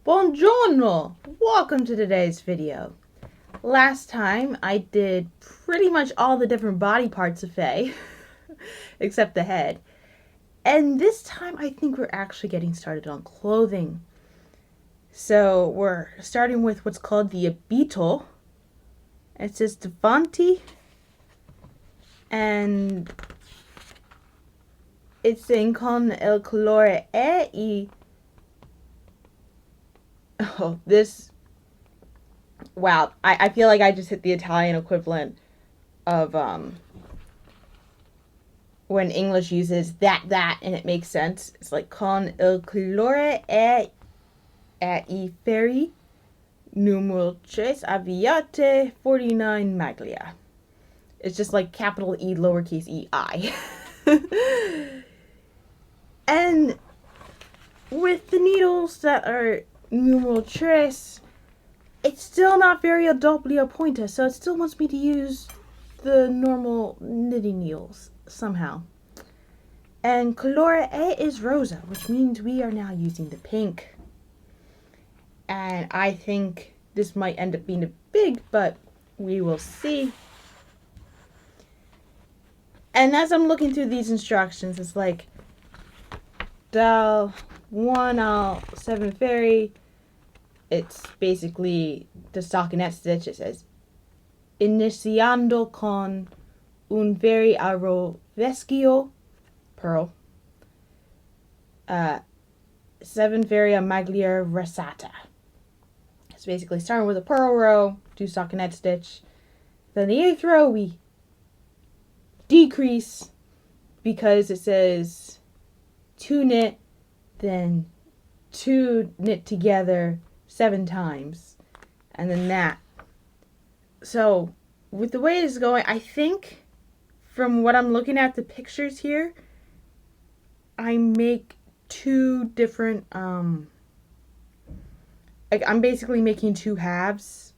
Buongiorno! Welcome to today's video. Last time I did pretty much all the different body parts of Faye, except the head. And this time I think we're actually getting started on clothing. So we're starting with what's called the abito. It says davanti. And it's saying con il colore e oh, this, wow, I feel like I just hit the Italian equivalent of when English uses that and it makes sense. It's like con il colore e Ferri numero 3 abitini 49 Maglia. It's just like capital E lowercase e I. And with the needles that are numero 3, it's still not very adorabili appointed, so it still wants me to use the normal knitting needles somehow. And colore E is rosa, which means we are now using the pink. And I think this might end up being a big, but we will see. And as I'm looking through these instructions, it's like dal 1 al 7 Ferri. It's basically the stockinette stitch. It says iniziando con un Ferri a rovescio pearl, 7 Ferri a maglia rasata. It's basically starting with a pearl row, do stockinette stitch. Then the 8th row we decrease because it says 2 knit, then 2 knit together 7 times, and then that. So with the way it's going, I think from what I'm looking at the pictures here, I make 2 different like I'm basically making 2 halves,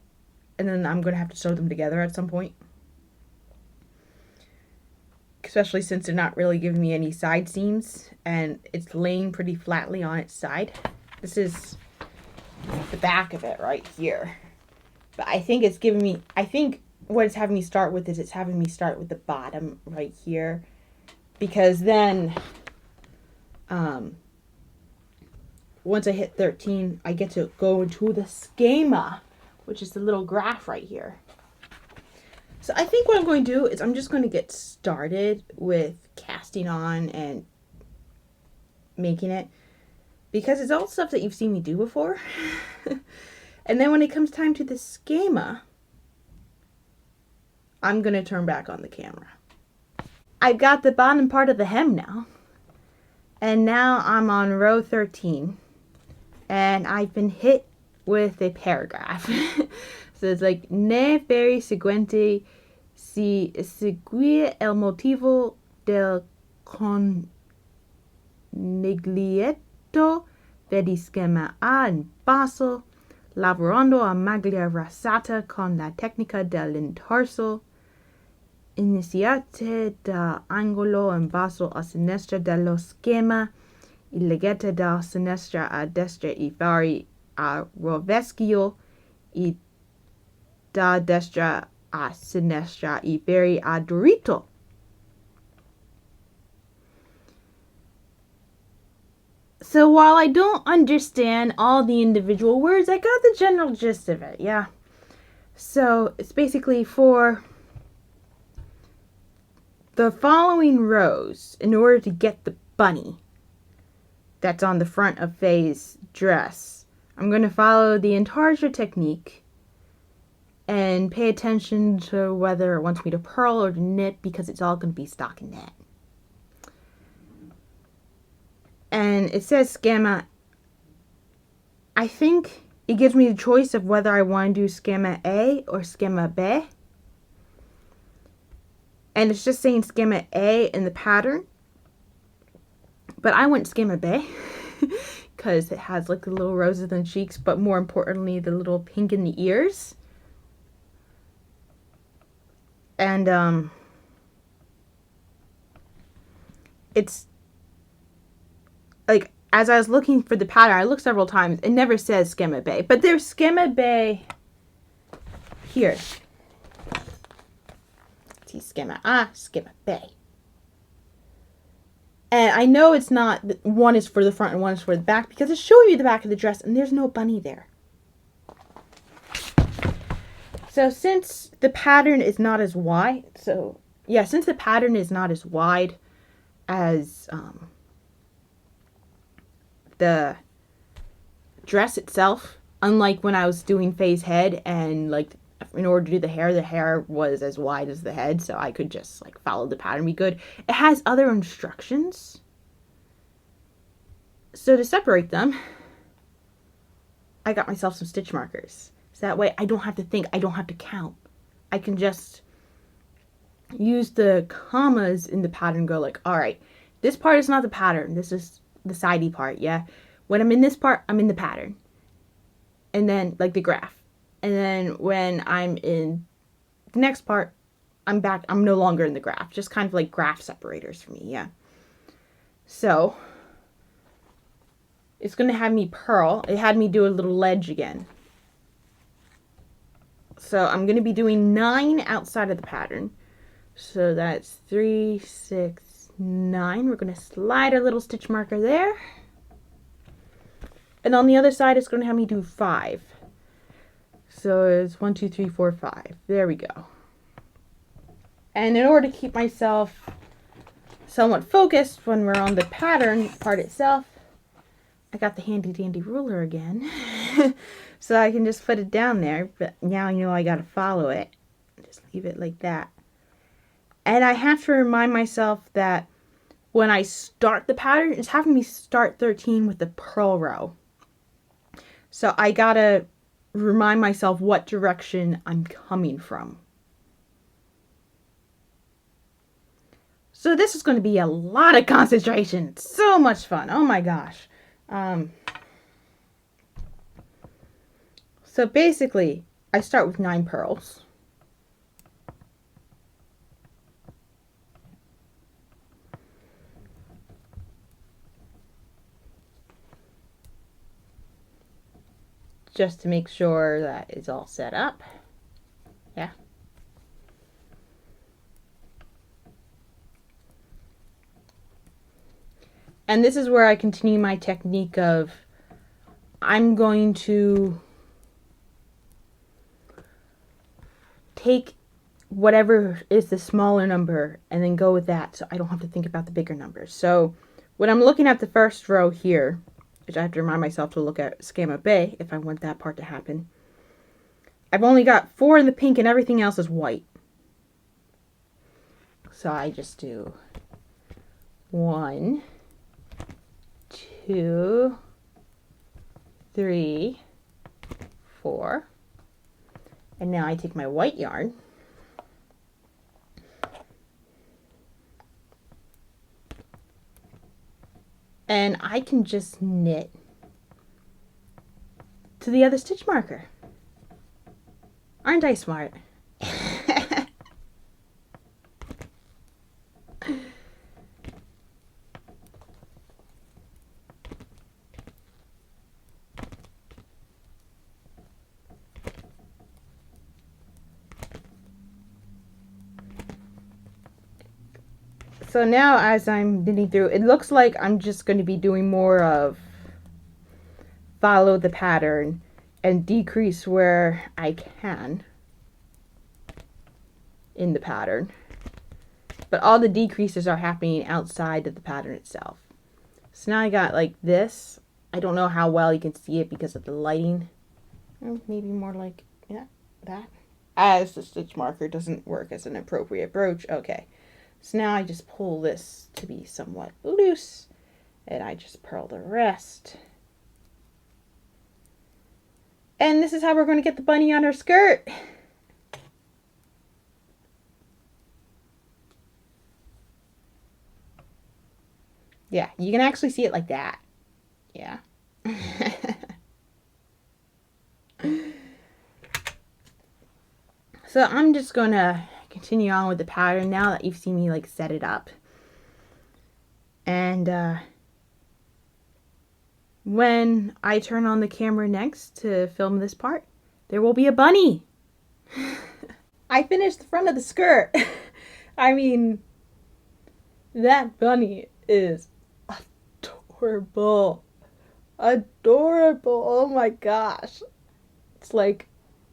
and then I'm gonna have to sew them together at some point, especially since they're not really giving me any side seams and it's laying pretty flatly on its side. This is the back of it right here, but I think it's giving me, I think what it's having me start with is it's having me start with the bottom right here, because then once I hit 13 I get to go into the schema, which is the little graph right here. So I think what I'm going to do is I'm just going to get started with casting on and making it, because it's all stuff that you've seen me do before. And then when it comes time to the schema, I'm going to turn back on the camera. I've got the bottom part of the hem now. And now I'm on row 13. And I've been hit with a paragraph. So it's like, ne Ferri seguente si seguire el motivo del coniglietto vedi schema A in basso, lavorando a maglia rasata con la tecnica dell'intorso, iniziate da angolo in basso a sinistra dello schema, il leghette da sinistra a destra I Ferri a rovescio, e da destra a sinistra I Ferri a dritto. So while I don't understand all the individual words, I got the general gist of it, yeah. So it's basically for the following rows, in order to get the bunny that's on the front of Faye's dress, I'm going to follow the intarsia technique and pay attention to whether it wants me to purl or to knit, because it's all going to be stockinette. And it says schema. I think it gives me the choice of whether I want to do schema A or schema B. And it's just saying schema A in the pattern. But I went schema B because it has like the little roses in the cheeks, but more importantly, the little pink in the ears. And it's like, as I was looking for the pattern, I looked several times. It never says schema bay, but there's schema bay here. See schema bay. And I know it's not, one is for the front and one is for the back, because it's showing you the back of the dress and there's no bunny there. So since the pattern is not as wide, since the pattern is not as wide as the dress itself, unlike when I was doing Faye's head, and like in order to do the hair was as wide as the head, so I could just like follow the pattern, be good. It has other instructions. So to separate them, I got myself some stitch markers. So that way I don't have to think, I don't have to count. I can just use the commas in the pattern and go like, all right, this part is not the pattern. This is the sidey part, yeah? When I'm in this part, I'm in the pattern. And then, like the graph. And then when I'm in the next part, I'm back. I'm no longer in the graph. Just kind of like graph separators for me, yeah? So, it's going to have me purl. It had me do a little ledge again. So, I'm going to be doing 9 outside of the pattern. So, that's 3, 6, 9. We're going to slide our little stitch marker there. And on the other side, it's going to have me do 5. So it's 1, 2, 3, 4, 5. There we go. And in order to keep myself somewhat focused when we're on the pattern part itself, I got the handy dandy ruler again. So I can just put it down there. But now you know I got to follow it. Just leave it like that. And I have to remind myself that when I start the pattern, it's having me start 13 with the purl row. So I gotta remind myself what direction I'm coming from. So this is going to be a lot of concentration. So much fun. Oh my gosh. So basically, I start with 9 pearls. Just to make sure that it's all set up. Yeah. And this is where I continue my technique of I'm going to take whatever is the smaller number and then go with that, so I don't have to think about the bigger numbers. So when I'm looking at the first row here, which I have to remind myself to look at schema bay if I want that part to happen, I've only got 4 in the pink and everything else is white. So I just do 1, 2, 3, 4. And now I take my white yarn and I can just knit to the other stitch marker. Aren't I smart? So now as I'm knitting through, it looks like I'm just going to be doing more of follow the pattern and decrease where I can in the pattern. But all the decreases are happening outside of the pattern itself. So now I got like this. I don't know how well you can see it because of the lighting. Maybe more like, yeah, that. As the stitch marker doesn't work as an appropriate brooch. Okay. So now I just pull this to be somewhat loose, and I just purl the rest. And this is how we're going to get the bunny on her skirt. Yeah, you can actually see it like that. Yeah. So I'm just going to continue on with the pattern now that you've seen me like set it up. And when I turn on the camera next to film this part, there will be a bunny. I finished the front of the skirt. I mean, that bunny is adorable. Adorable. Oh my gosh. It's like,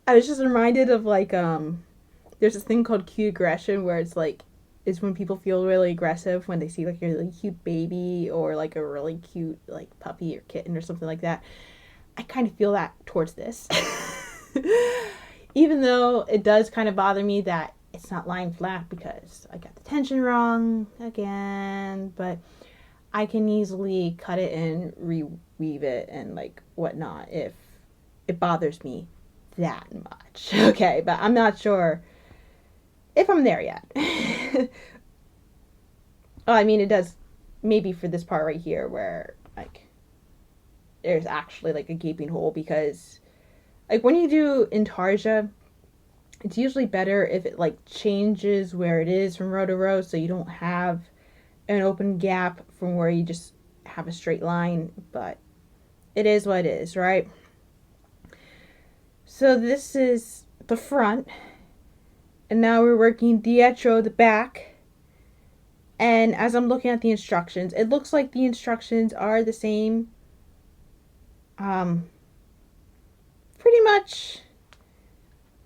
I was just reminded of like, there's this thing called cute aggression where it's like, is when people feel really aggressive when they see like a really cute baby or like a really cute like puppy or kitten or something like that. I kind of feel that towards this. Even though it does kind of bother me that it's not lying flat because I got the tension wrong again, but I can easily cut it and reweave it and like whatnot if it bothers me that much. Okay, but I'm not sure if I'm there yet. Oh, I mean, it does maybe for this part right here where like there's actually like a gaping hole, because like when you do intarsia, it's usually better if it like changes where it is from row to row, so you don't have an open gap from where you just have a straight line, but it is what it is, right? So this is the front, and now we're working dietro, the back. And as I'm looking at the instructions, it looks like the instructions are the same, pretty much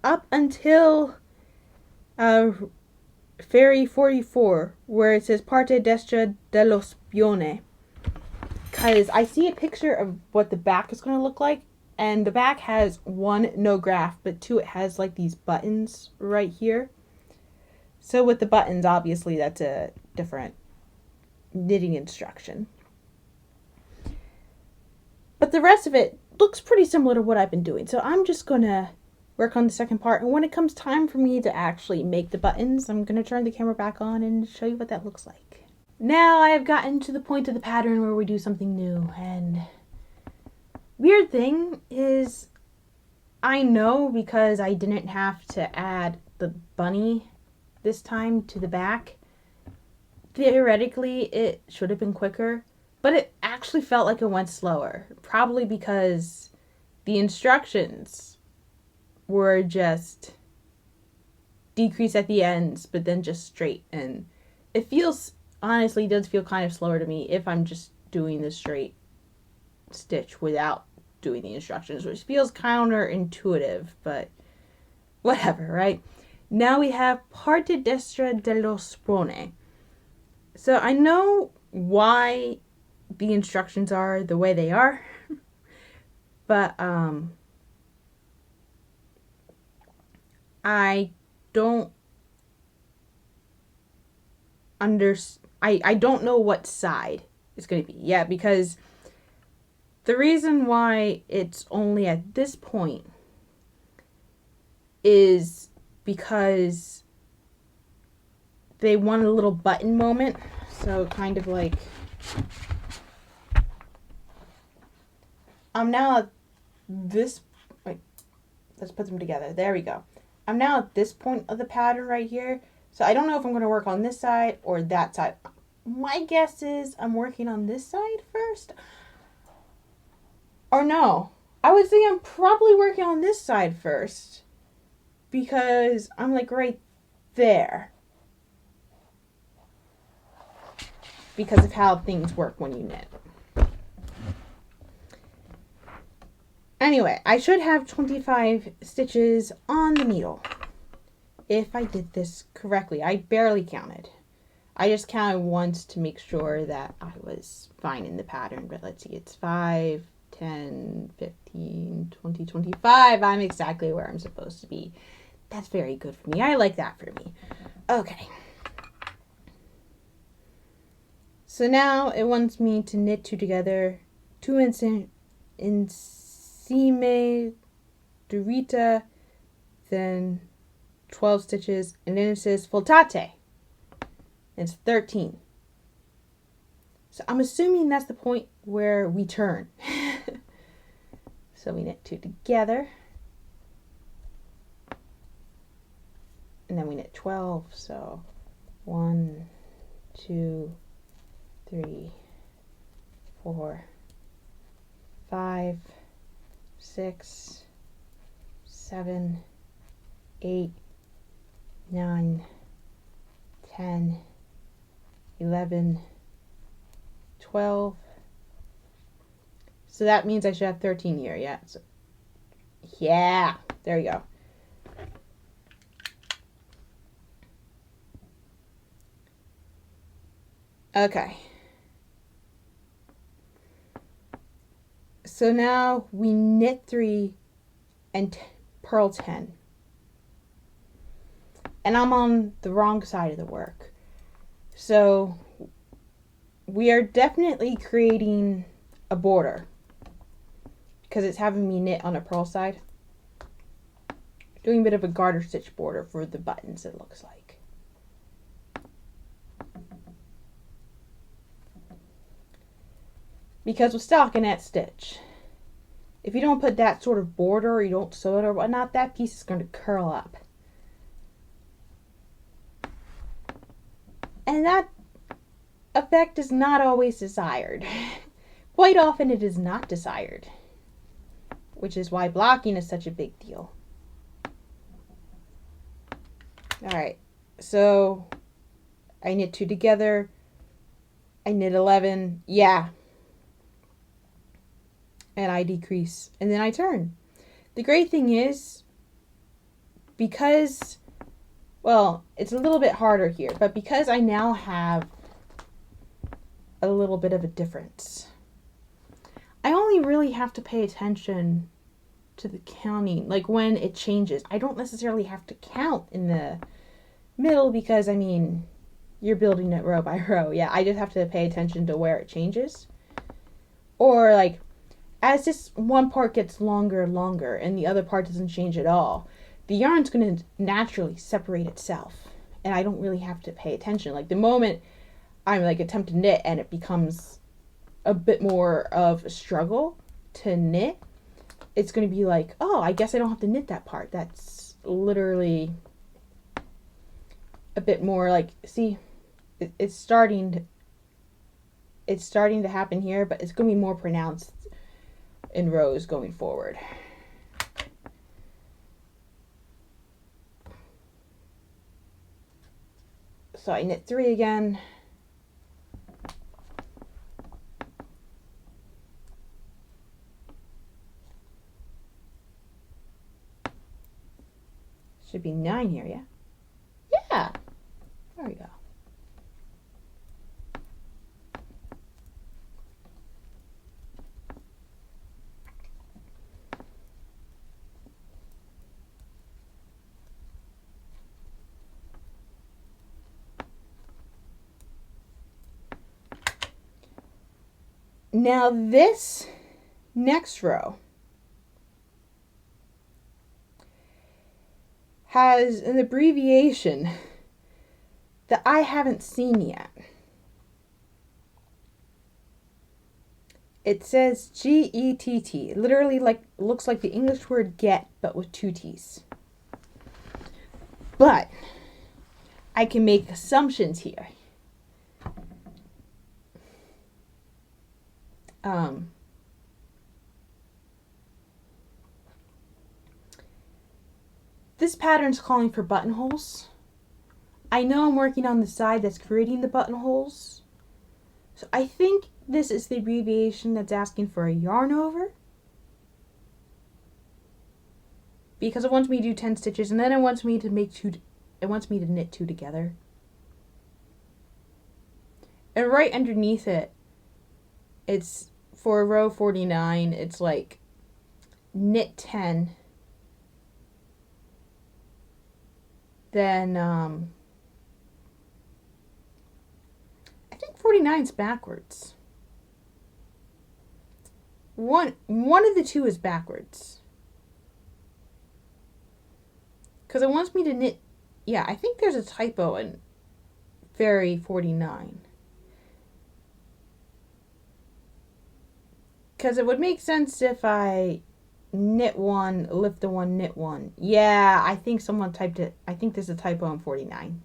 up until Ferri 44, where it says parte destra dello spione. Because I see a picture of what the back is going to look like, and the back has one, no graph, but two, it has like these buttons right here. So with the buttons, obviously that's a different knitting instruction. But the rest of it looks pretty similar to what I've been doing. So I'm just going to work on the second part. And when it comes time for me to actually make the buttons, I'm going to turn the camera back on and show you what that looks like. Now I have gotten to the point of the pattern where we do something new. And weird thing is, I know because I didn't have to add the bunny this time to the back, theoretically it should have been quicker, but it actually felt like it went slower, probably because the instructions were just decrease at the ends but then just straight, and it feels, honestly does feel kind of slower to me if I'm just doing the straight stitch without doing the instructions, which feels counterintuitive, but whatever, right? Now we have parte destra dello spione. So I know why the instructions are the way they are, but I don't I don't know what side it's going to be. Yeah, because the reason why it's only at this point is because they want a little button moment. So kind of like, I'm now at this, wait, let's put them together. There we go. I'm now at this point of the pattern right here. So I don't know if I'm going to work on this side or that side. My guess is I'm working on this side first. Or no, I would say I'm probably working on this side first, because I'm like right there. Because of how things work when you knit. Anyway, I should have 25 stitches on the needle if I did this correctly. I barely counted. I just counted once to make sure that I was fine in the pattern. But let's see, it's 5, 10, 15, 20, 25. I'm exactly where I'm supposed to be. That's very good for me. I like that for me. Okay. So now it wants me to knit two together. 2 insieme durita, then 12 stitches, and then it says voltate. It's 13. So I'm assuming that's the point where we turn. So we knit 2 together. And then we knit 12. So 1, 2, 3, 4, 5, 6, 7, 8, 9, 10, 11, 12. So that means I should have 13 here, yeah. So, yeah, there you go. Okay. So now we knit 3 and purl 10. And I'm on the wrong side of the work. So we are definitely creating a border because it's having me knit on a purl side. Doing a bit of a garter stitch border for the buttons, it looks like. Because with stockinette stitch, if you don't put that sort of border or you don't sew it or whatnot, that piece is going to curl up. And that effect is not always desired. Quite often it is not desired, which is why blocking is such a big deal. Alright, so I knit 2 together, I knit 11, yeah, and I decrease, and then I turn. The great thing is, because, well, it's a little bit harder here, but because I now have a little bit of a difference, I only really have to pay attention to the counting, like when it changes. I don't necessarily have to count in the middle because, I mean, you're building it row by row. Yeah, I just have to pay attention to where it changes. Or like, as this one part gets longer and longer and the other part doesn't change at all, the yarn's going to naturally separate itself. And I don't really have to pay attention. Like the moment I'm like attempt to knit and it becomes a bit more of a struggle to knit, it's going to be like, oh, I guess I don't have to knit that part. That's literally a bit more like, see, it's starting to happen here, but it's going to be more pronounced in rows going forward. So I knit 3 again. Should be 9 here, yeah? Yeah! There we go. Now this next row has an abbreviation that I haven't seen yet. It says G-E-T-T. Literally like looks like the English word get, but with 2 T's. But I can make assumptions here. This pattern's calling for buttonholes. I know I'm working on the side that's creating the buttonholes. So I think this is the abbreviation that's asking for a yarn over. Because it wants me to do 10 stitches and then it wants me to make 2, it wants me to knit 2 together. And right underneath it, it's for row 49, it's like knit 10. Then, I think 49's backwards. One of the two is backwards. Because it wants me to knit, yeah, I think there's a typo in Ferri 49. Because it would make sense if I knit 1, lift the 1, knit 1. Yeah, I think someone typed it. I think there's a typo in 49.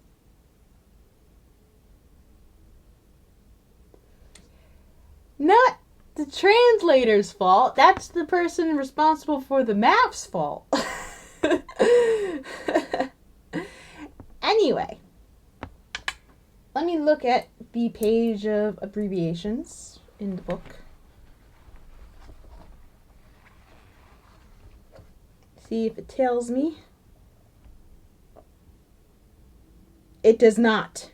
Not the translator's fault. That's the person responsible for the map's fault. Anyway, let me look at the page of abbreviations in the book. See if it tells me. It does not.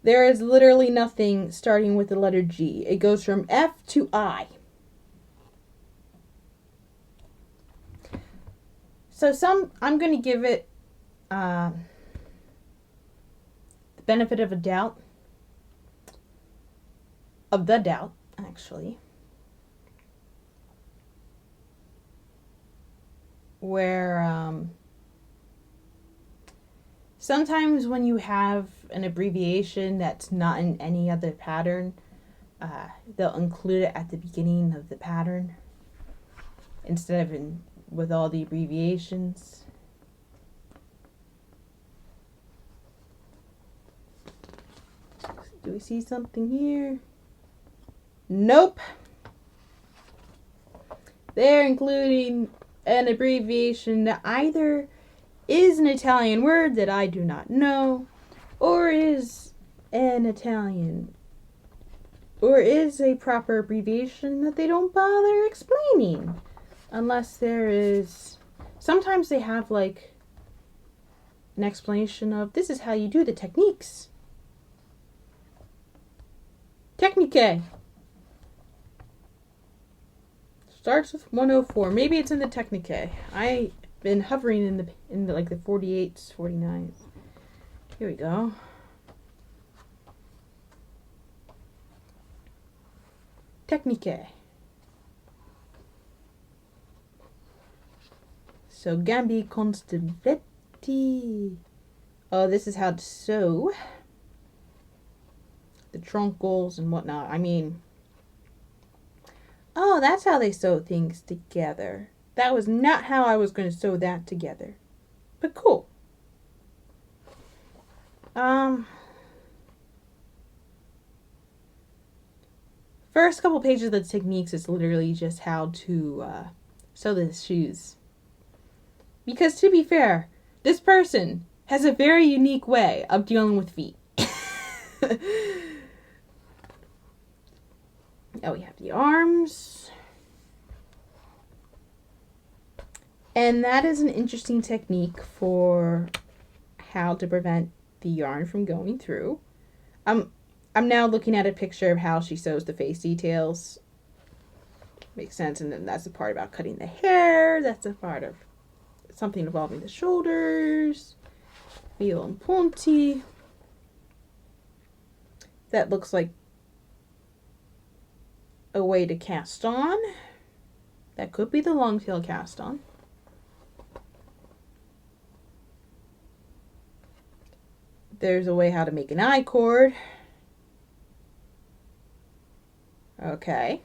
There is literally nothing starting with the letter G. It goes from F to I. So I'm going to give it the benefit of a doubt. Of the doubt, actually. Where sometimes when you have an abbreviation that's not in any other pattern, they'll include it at the beginning of the pattern instead of with all the abbreviations. Do we see something here? Nope. They're including an abbreviation that either is an Italian word that I do not know, or is an Italian, or is a proper abbreviation that they don't bother explaining. Unless there is, sometimes they have like an explanation of this is how you do the techniques. Technique. Starts with 104. Maybe it's in the Technique. I've been hovering in the like the 48s, 49s. Here we go. Technique. So gambi constivetti. Oh, this is how to sew the truncles and whatnot. I mean, oh, that's how they sew things together. That was not how I was going to sew that together. But cool. First couple pages of the techniques is literally just how to sew the shoes. Because to be fair, this person has a very unique way of dealing with feet. Oh, we have the arms. And that is an interesting technique for how to prevent the yarn from going through. I'm now looking at a picture of how she sews the face details. Makes sense. And then that's the part about cutting the hair. That's the part of something involving the shoulders. Filo and punti. That looks like a way to cast on. That could be the long tail cast on. There's a way how to make an I-cord. Okay.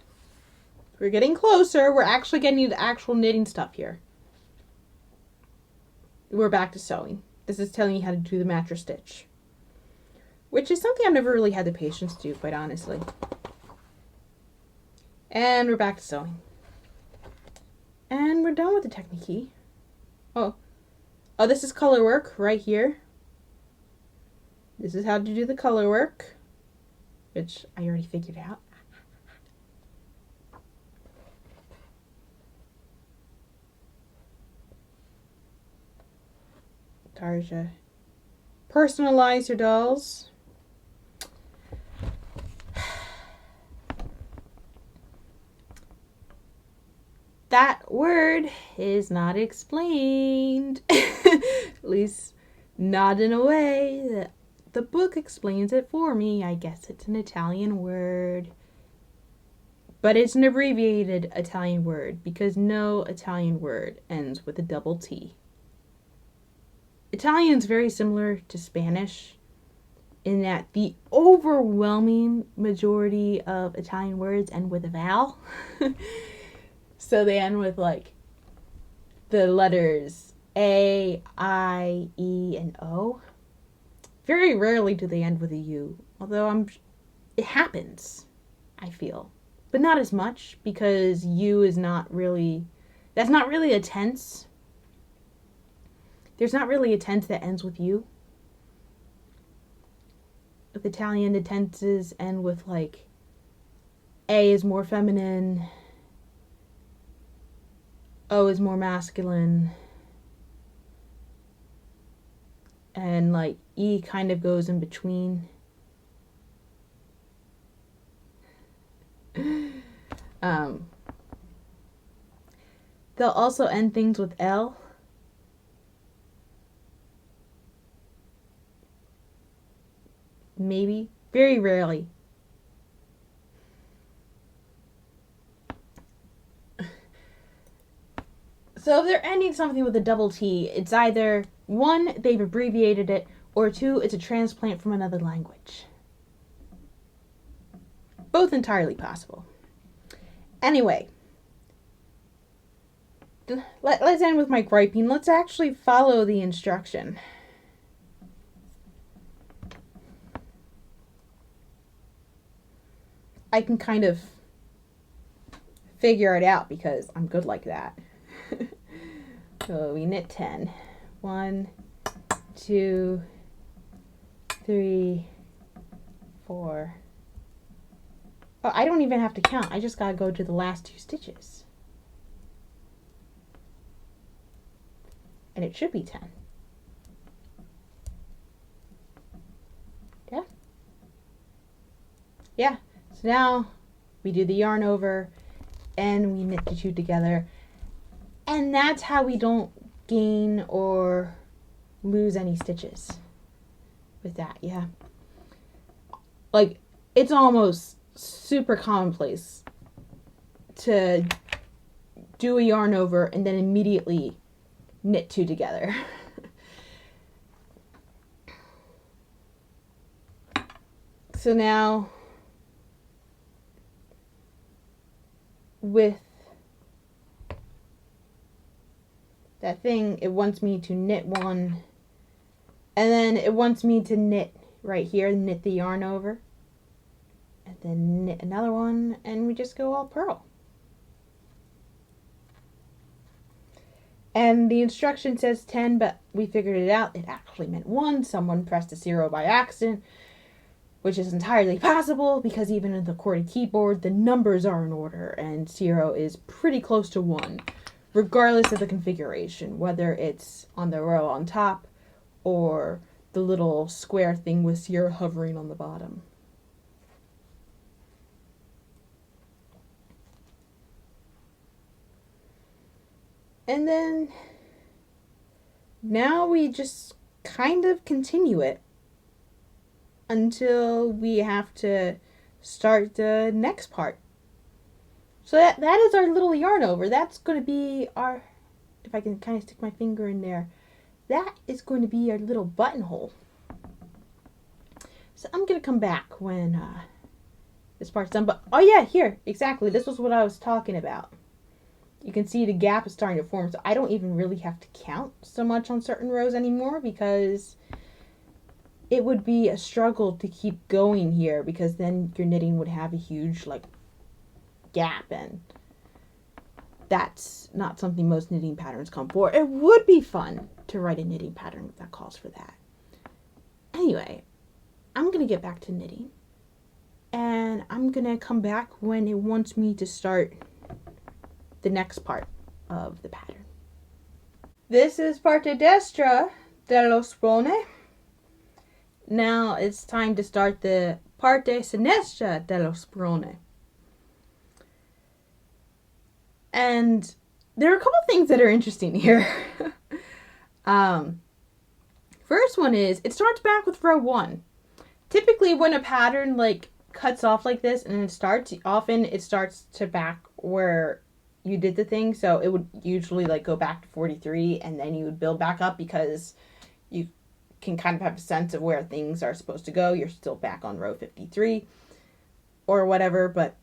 We're getting closer. We're actually getting to the actual knitting stuff here. We're back to sewing. This is telling you how to do the mattress stitch, which is something I've never really had the patience to do, quite honestly. And we're back to sewing. And we're done with the technique. Oh, this is color work right here. This is how to do the color work, which I already figured out. Tarja. Personalize your dolls. That word is not explained. At least not in a way that the book explains it for me. I guess it's an Italian word. But it's an abbreviated Italian word because no Italian word ends with a double T. Italian is very similar to Spanish in that the overwhelming majority of Italian words end with a vowel. So they end with like the letters A, I, E, and O. Very rarely do they end with a U, although it happens, I feel. But not as much, because U is not really, that's not really a tense. There's not really a tense that ends with U. With Italian, the tenses end with like, A is more feminine, O is more masculine, and like E kind of goes in between. They'll also end things with L. Maybe. Very rarely. So if they're ending something with a double T, it's either, 1, they've abbreviated it, or 2, it's a transplant from another language. Both entirely possible. Anyway, let's end with my griping. Let's actually follow the instruction. I can kind of figure it out because I'm good like that. So we knit 10. 1, 2, 3, 4. Oh, I don't even have to count. I just gotta go to the last 2 stitches. And it should be 10. Yeah? Yeah. So now we do the yarn over and we knit the 2 together. And that's how we don't gain or lose any stitches with that, yeah. Like, it's almost super commonplace to do a yarn over and then immediately knit 2 together. So now with that thing, it wants me to knit 1, and then it wants me to knit right here, knit the yarn over, and then knit another one, and we just go all purl. And the instruction says 10, but we figured it out. It actually meant 1. Someone pressed a 0 by accident, which is entirely possible because even in the QWERTY keyboard, the numbers are in order, and 0 is pretty close to 1, regardless of the configuration, whether it's on the row on top or the little square thing with 0 hovering on the bottom. And then now we just kind of continue it until we have to start the next part. So that is our little yarn over. That's going to be our, if I can kind of stick my finger in there, that is going to be our little buttonhole. So I'm going to come back when this part's done. But, oh yeah, here, exactly. This was what I was talking about. You can see the gap is starting to form, so I don't even really have to count so much on certain rows anymore because it would be a struggle to keep going here because then your knitting would have a huge, like, gap, and that's not something most knitting patterns come for. It would be fun to write a knitting pattern that calls for that. Anyway, I'm going to get back to knitting, and I'm going to come back when it wants me to start the next part of the pattern. This is parte destra dello sprone. Now it's time to start the parte sinistra dello sprone. And there are a couple things that are interesting here. First one is, it starts back with row 1. Typically when a pattern like cuts off like this and it starts, often it starts to back where you did the thing. So it would usually like go back to 43 and then you would build back up because you can kind of have a sense of where things are supposed to go. You're still back on row 53 or whatever, but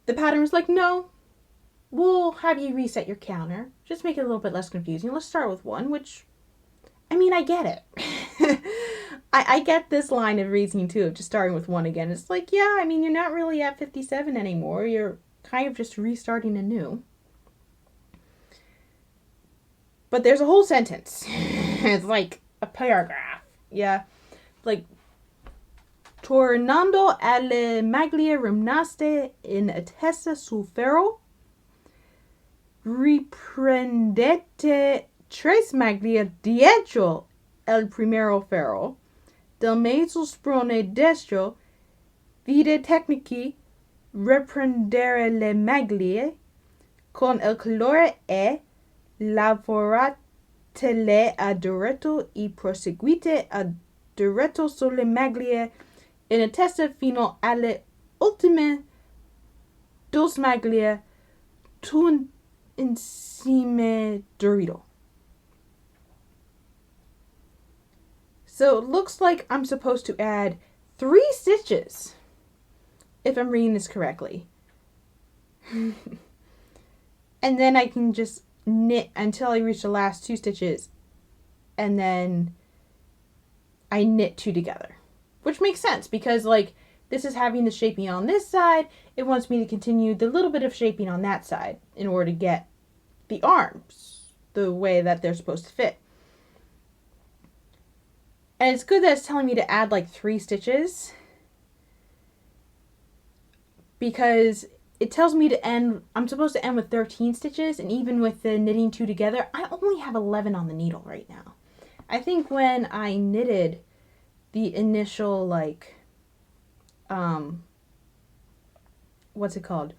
the pattern was like, no, we'll have you reset your counter. Just make it a little bit less confusing. Let's start with 1, which I mean, I get it. I get this line of reasoning too, of just starting with 1 again. It's like, yeah, I mean, you're not really at 57 anymore. You're kind of just restarting anew. But there's a whole sentence. It's like a paragraph. Yeah. Like, tornando alle maglia rimaste in attesa sul ferro, riprendete tres maglia dietro el primero ferro, del mezzo sprone destro, vide tecnici, riprendere le maglie con il calore e lavoratele a diretto e proseguite a diretto sulle maglie in attesa fino alle ultime 2 maglie tu insieme diritto. So it looks like I'm supposed to add 3 stitches, if I'm reading this correctly. And then I can just knit until I reach the last 2 stitches, and then I knit 2 together. Which makes sense, because like this is having the shaping on this side, it wants me to continue the little bit of shaping on that side in order to get the arms the way that they're supposed to fit. And it's good that it's telling me to add like 3 stitches, because it tells me to end, I'm supposed to end with 13 stitches, and even with the knitting 2 together, I only have 11 on the needle right now. I think when I knitted the initial, like, what's it called?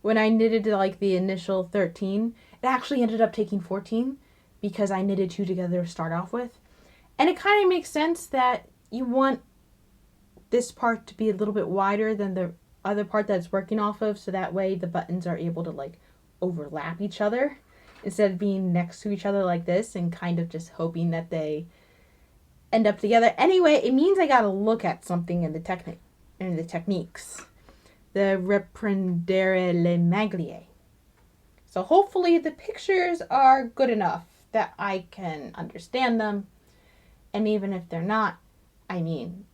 When I knitted like the initial 13, it actually ended up taking 14 because I knitted 2 together to start off with. And it kind of makes sense that you want this part to be a little bit wider than the other part that it's working off of, so that way the buttons are able to like overlap each other instead of being next to each other like this and kind of just hoping that they end up together. Anyway, it means I gotta look at something in the techniques. The riprendere le maglie. So hopefully the pictures are good enough that I can understand them. And even if they're not, I mean,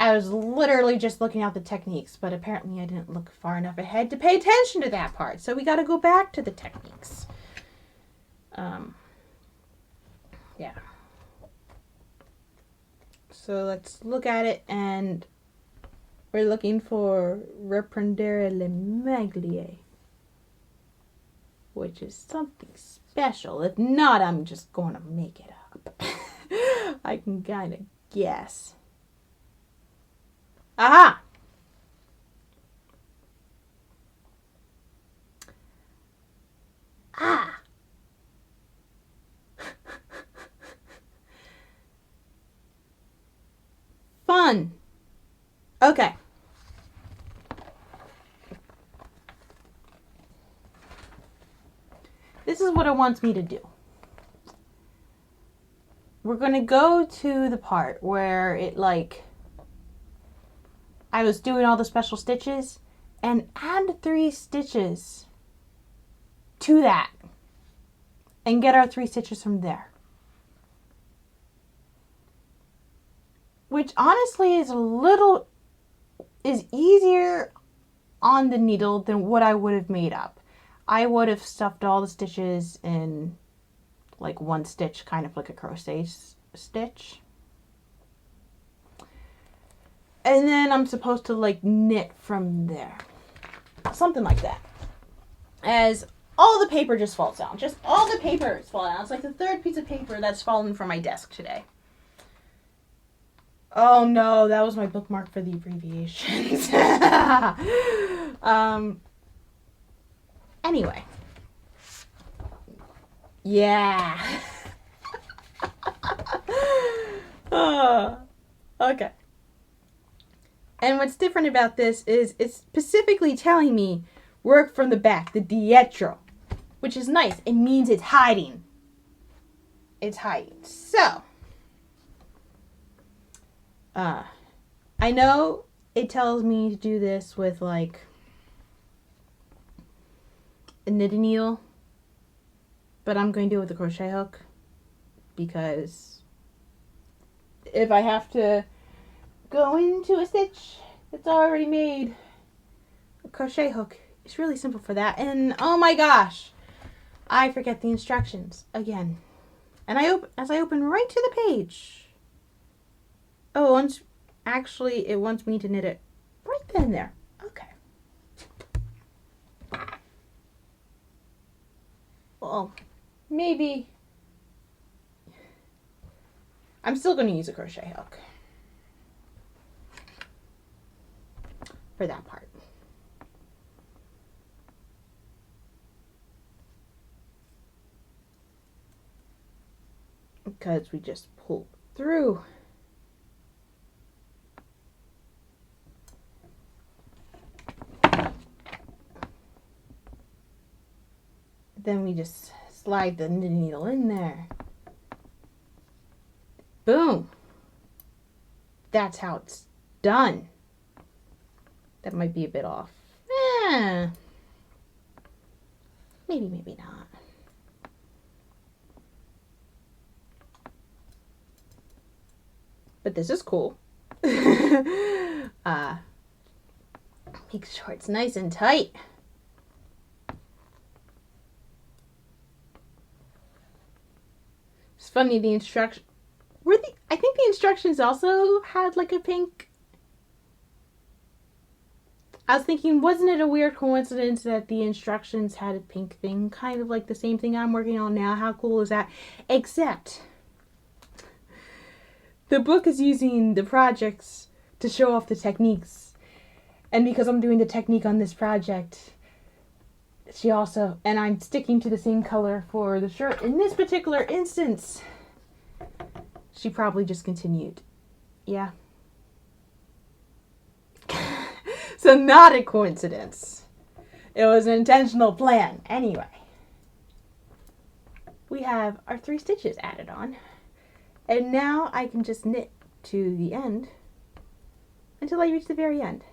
I was literally just looking at the techniques, but apparently I didn't look far enough ahead to pay attention to that part. So we got to go back to the techniques. Yeah. So let's look at it, and we're looking for riprendere le maglie, which is something special. If not, I'm just going to make it up. I can kind of guess. Aha! Ah! Fun. Okay. This is what it wants me to do. We're going to go to the part where it like I was doing all the special stitches, and add 3 stitches to that and get our 3 stitches from there. Which honestly is easier on the needle than what I would have made up. I would have stuffed all the stitches in like 1 stitch, kind of like a crochet stitch. And then I'm supposed to like knit from there. Something like that. As all the paper just falls down. Just all the paper is falling down. It's like the 3rd piece of paper that's fallen from my desk today. Oh no, that was my bookmark for the abbreviations. Anyway. Yeah. Okay. And what's different about this is it's specifically telling me work from the back, the dietro, which is nice. It means it's hiding. It's hiding. So, I know it tells me to do this with like a knitting needle, but I'm going to do it with a crochet hook because if I have to go into a stitch that's already made, a crochet hook is really simple for that. And oh my gosh, I forget the instructions again. And as I open right to the page, oh, actually it wants me to knit it right then and there. Okay. Well, maybe I'm still going to use a crochet hook for that part. Because we just pull through. Then we just slide the knitting needle in there. Boom. That's how it's done. That might be a bit off. Maybe, maybe not. But this is cool. Make sure it's nice and tight. It's funny, the instruction I think the instructions also had like a pink. I was thinking, wasn't it a weird coincidence that the instructions had a pink thing? Kind of like the same thing I'm working on now. How cool is that? Except the book is using the projects to show off the techniques. And because I'm doing the technique on this project, she also, and I'm sticking to the same color for the shirt. In this particular instance, she probably just continued. Yeah. So not a coincidence. It was an intentional plan. Anyway, we have our 3 stitches added on. And now I can just knit to the end until I reach the very end.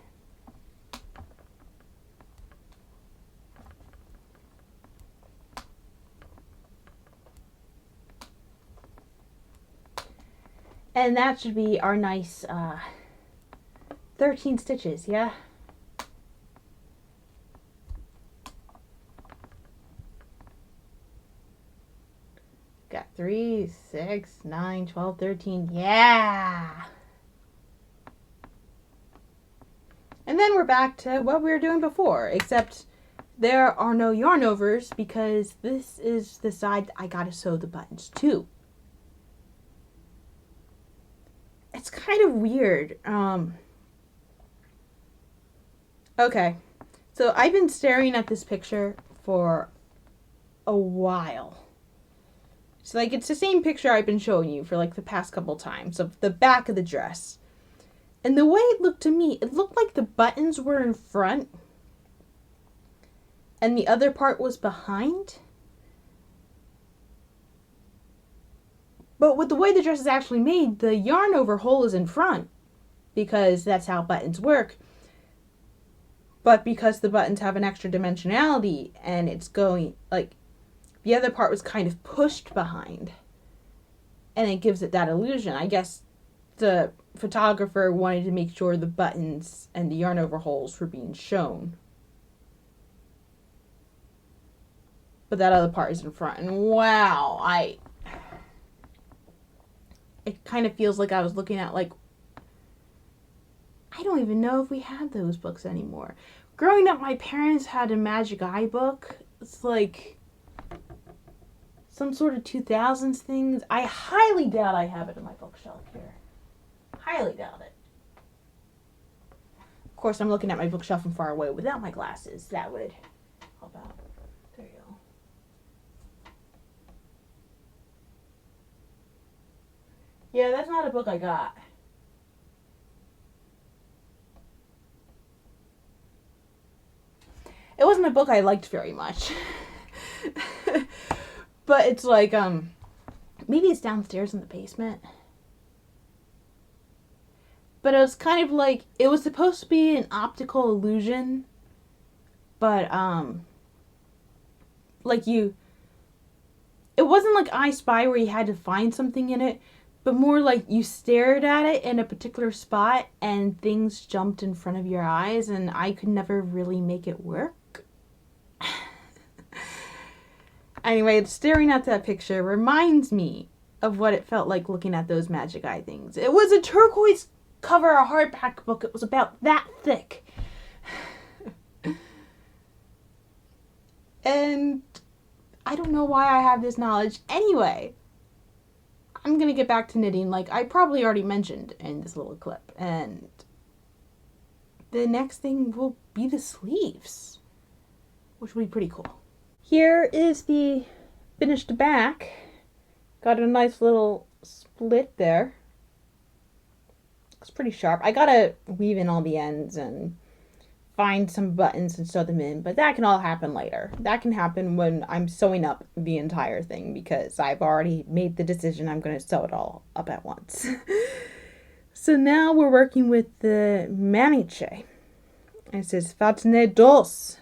And that should be our nice 13 stitches, yeah? Got 3, 6, 9, 12, 13, yeah! And then we're back to what we were doing before, except there are no yarn overs because this is the side I gotta sew the buttons to. It's kind of weird. Okay, so I've been staring at this picture for a while. So like it's the same picture I've been showing you for like the past couple times of the back of the dress. And the way it looked to me, it looked like the buttons were in front and the other part was behind. But with the way the dress is actually made, the yarn over hole is in front because that's how buttons work. But because the buttons have an extra dimensionality and it's going, like, the other part was kind of pushed behind. And it gives it that illusion. I guess the photographer wanted to make sure the buttons and the yarn over holes were being shown. But that other part is in front. And wow, it kind of feels like I was looking at, like, I don't even know if we had those books anymore. Growing up, my parents had a Magic Eye book. It's like some sort of 2000s things. I highly doubt I have it in my bookshelf here. Highly doubt it. Of course, I'm looking at my bookshelf from far away without my glasses. That would help out. There you go. Yeah, that's not a book I got. It wasn't a book I liked very much. But it's like, maybe it's downstairs in the basement. But it was kind of like, it was supposed to be an optical illusion. But, like it wasn't like I Spy where you had to find something in it. but more like you stared at it in a particular spot and things jumped in front of your eyes, and I could never really make it work. Anyway, staring at that picture reminds me of what it felt like looking at those magic eye things. It was a turquoise cover, a hardback book. It was about that thick. And I don't know why I have this knowledge. Anyway, I'm going to get back to knitting like I probably already mentioned in this little clip. And the next thing will be the sleeves, which will be pretty cool. Here is the finished back. Got a nice little split there. Looks pretty sharp. I gotta weave in all the ends and find some buttons and sew them in, but that can all happen later. That can happen when I'm sewing up the entire thing, because I've already made the decision I'm going to sew it all up at once. So now we're working with the maniche. It says fatne dos.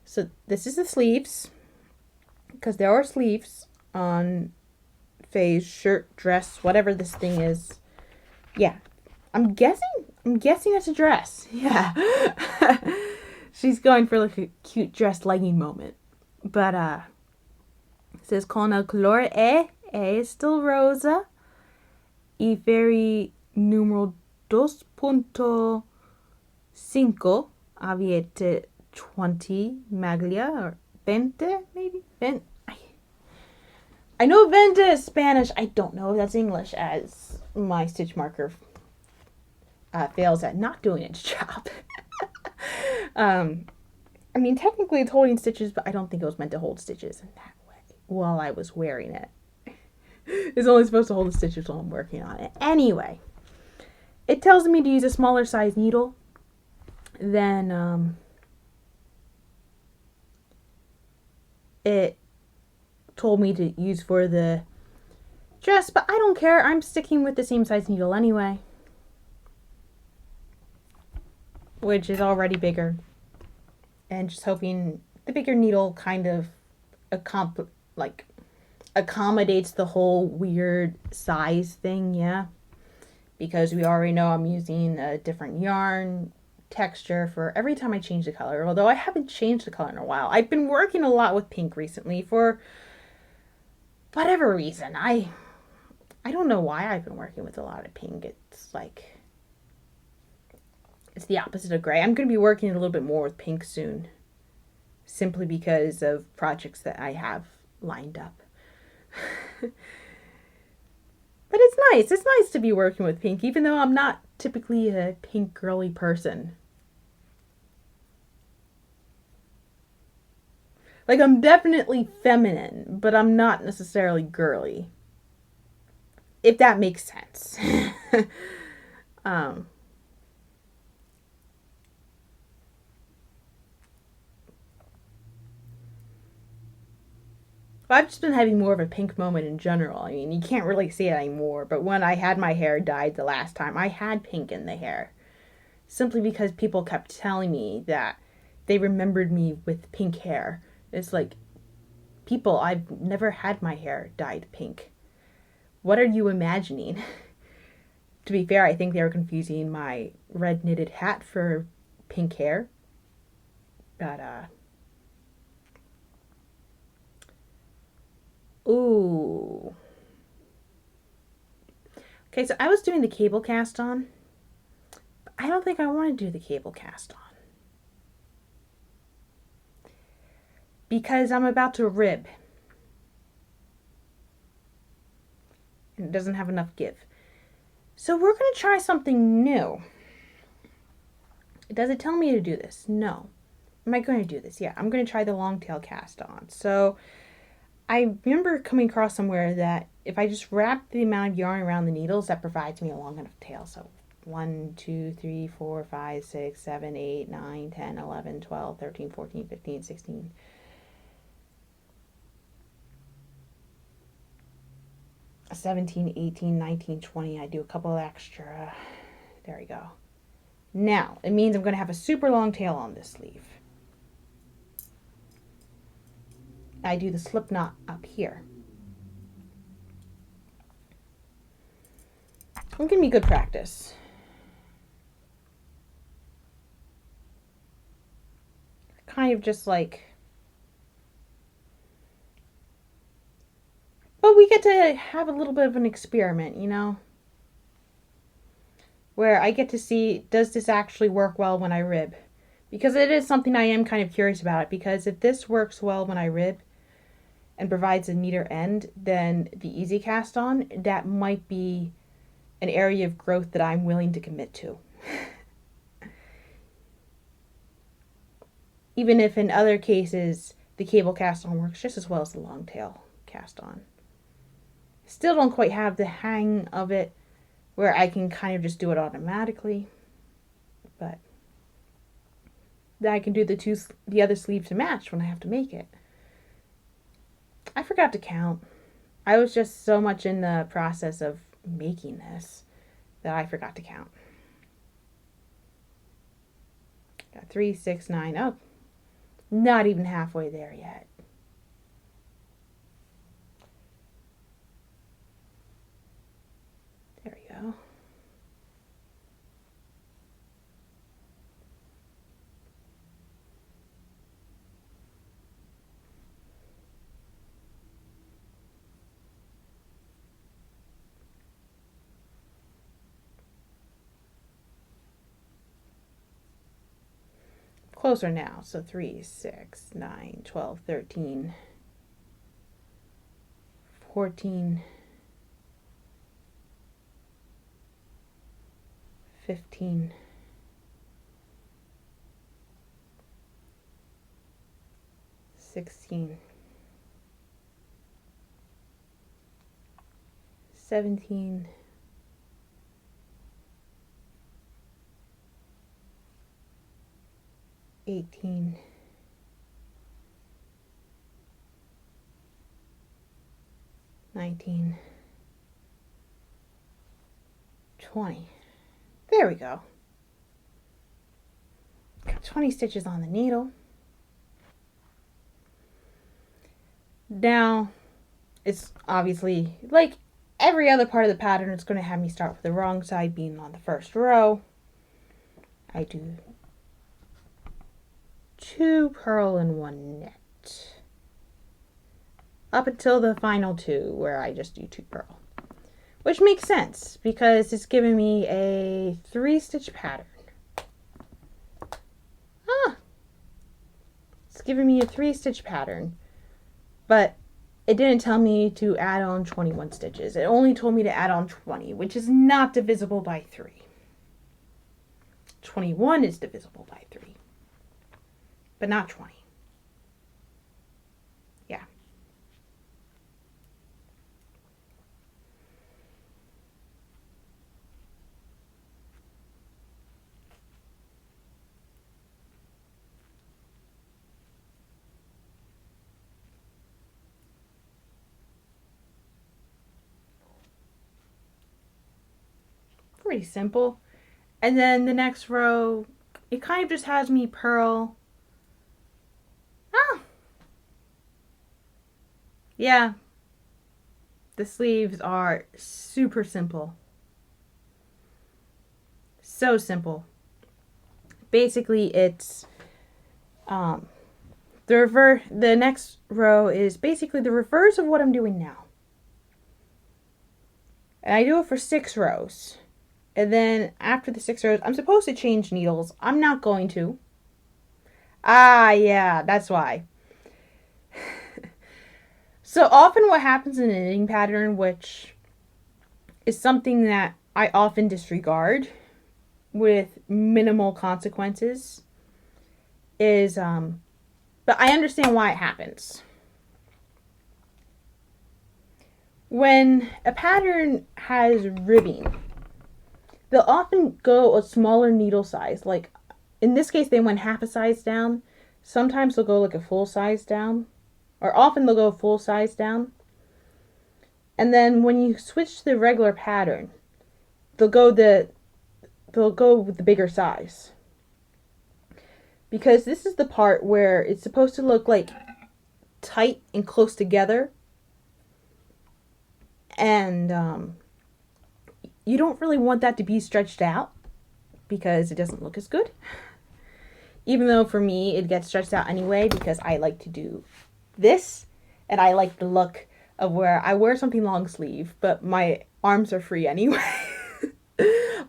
So this is the sleeves, because there are sleeves on Faye's shirt, dress, whatever this thing is. Yeah, I'm guessing it's a dress. Yeah. She's going for like a cute dress legging moment. But it says con el color E is still rosa. Y Ferri número 2.5 aviete 20 Maglia, or 20 maybe? I know 20 is Spanish. I don't know if that's English, as my stitch marker fails at not doing its job. I mean, technically it's holding stitches, but I don't think it was meant to hold stitches in that way while I was wearing it. It's only supposed to hold the stitches while I'm working on it. Anyway, it tells me to use a smaller size needle than it told me to use for the dress, but I don't care. I'm sticking with the same size needle anyway, which is already bigger, and just hoping the bigger needle kind of accommodates the whole weird size thing, yeah, because we already know I'm using a different yarn texture for every time I change the color, although I haven't changed the color in a while. I've been working a lot with pink recently for whatever reason. I don't know why I've been working with a lot of pink. It's like, it's the opposite of gray. I'm going to be working a little bit more with pink soon, simply because of projects that I have lined up. But it's nice. It's nice to be working with pink, even though I'm not typically a pink girly person. Like, I'm definitely feminine, but I'm not necessarily girly, if that makes sense. I've just been having more of a pink moment in general. I mean, you can't really see it anymore, but when I had my hair dyed the last time, I had pink in the hair. Simply because people kept telling me that they remembered me with pink hair. It's like, people, I've never had my hair dyed pink. What are you imagining? To be fair, I think they were confusing my red knitted hat for pink hair. But, ooh. Okay, so I was doing the cable cast on. But I don't think I want to do the cable cast on, because I'm about to rib. And it doesn't have enough give. So we're going to try something new. Does it tell me to do this? No. Am I going to do this? Yeah, I'm going to try the long tail cast on. So I remember coming across somewhere that if I just wrap the amount of yarn around the needles, that provides me a long enough tail. So 1, 2, 3, 4, 5, 6, 7, 8, 9, 10, 11, 12, 13, 14, 15, 16. 17, 18, 19, 20. I do a couple extra. There we go. Now, it means I'm going to have a super long tail on this sleeve. I do the slip knot up here. It's gonna be good practice. Kind of just like, but we get to have a little bit of an experiment, you know, where I get to see, does this actually work well when I rib? Because it is something I am kind of curious about, because if this works well when I rib and provides a neater end than the easy cast on, that might be an area of growth that I'm willing to commit to. Even if in other cases the cable cast on works just as well as the long tail cast on. Still don't quite have the hang of it where I can kind of just do it automatically, but then I can do the other sleeve to match when I have to make it. I forgot to count. I was just so much in the process of making this that I forgot to count. Got 3, 6, 9. Oh, not even halfway there yet. There we go. Closer now. So 3, 6, 9, 12, 13, 14, 15, 16, 17, 18, 19, 20. There we go. Got 20 stitches on the needle. Now, it's obviously like every other part of the pattern, it's going to have me start with the wrong side being on the first row. I do 2 purl and 1 knit. Up until the final 2 where I just do 2 purl. Which makes sense because it's giving me a 3-stitch pattern. It's giving me a 3-stitch pattern. But it didn't tell me to add on 21 stitches. It only told me to add on 20, which is not divisible by 3. 21 is divisible by 3, but not 20. Yeah. Pretty simple. And then the next row, it kind of just has me purl. Yeah. The sleeves are super simple. So simple. Basically, it's the next row is basically the reverse of what I'm doing now. And I do it for 6 rows. And then after the 6 rows, I'm supposed to change needles. I'm not going to. Yeah, that's why. So often what happens in a knitting pattern, which is something that I often disregard with minimal consequences, is, but I understand why it happens. When a pattern has ribbing, they'll often go a smaller needle size. Like, in this case, they went half a size down. Sometimes they'll go like a full size down. Or often they'll go full size down. And then when you switch to the regular pattern, they'll go with the bigger size. Because this is the part where it's supposed to look like tight and close together. And you don't really want that to be stretched out because it doesn't look as good. Even though for me, it gets stretched out anyway because I like to do this. And I like the look of where I wear something long sleeve, but my arms are free anyway.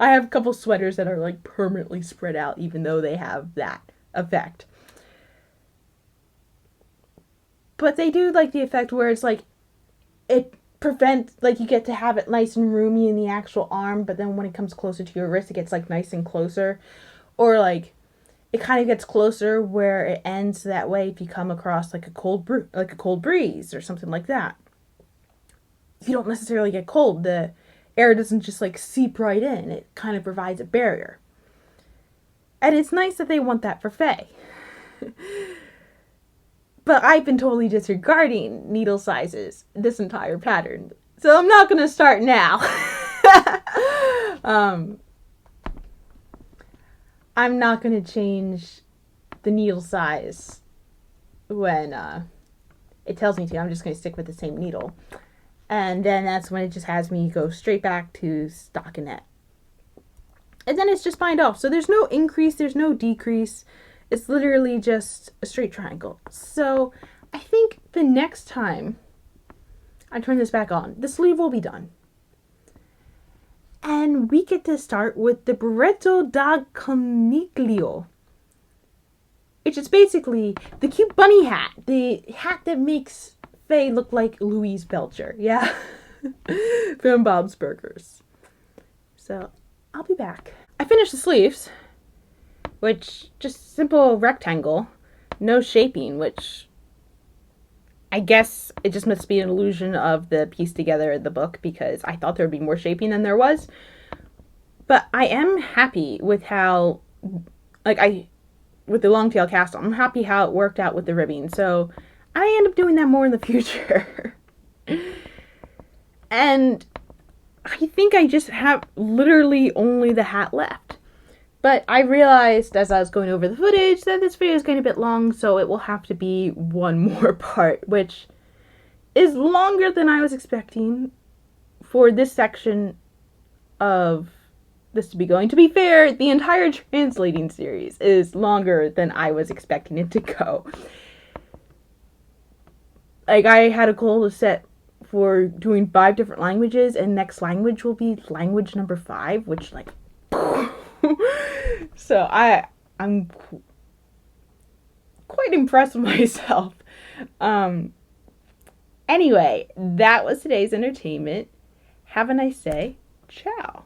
I have a couple sweaters that are like permanently spread out, even though they have that effect. But they do like the effect where it's like, it prevents, like you get to have it nice and roomy in the actual arm, but then when it comes closer to your wrist, it gets like nice and closer. Or like, it kind of gets closer where it ends that way if you come across like a cold breeze or something like that. You don't necessarily get cold. The air doesn't just like seep right in. It kind of provides a barrier. And it's nice that they want that for Faye. But I've been totally disregarding needle sizes this entire pattern. So I'm not going to start now. I'm not going to change the needle size when it tells me to. I'm just going to stick with the same needle. And then that's when it just has me go straight back to stockinette. And then it's just bind off. So there's no increase, there's no decrease. It's literally just a straight triangle. So I think the next time I turn this back on, the sleeve will be done. And we get to start with the Berretto da Coniglio, which is basically the cute bunny hat. The hat that makes Faye look like Louise Belcher. Yeah. From Bob's Burgers. So I'll be back. I finished the sleeves, which just simple rectangle, no shaping, which I guess it just must be an illusion of the piece together in the book because I thought there would be more shaping than there was. But I am happy with how, with the long tail cast on, I'm happy how it worked out with the ribbing. So I end up doing that more in the future. And I think I just have literally only the hat left. But I realized as I was going over the footage that this video is getting a bit long, so it will have to be one more part, which is longer than I was expecting for this section of this to be going. To be fair, the entire translating series is longer than I was expecting it to go. Like, I had a goal to set for doing 5 different languages, and next language will be language number 5, which, like, so I'm quite impressed with myself. Anyway, that was today's entertainment. Have a nice day. Ciao.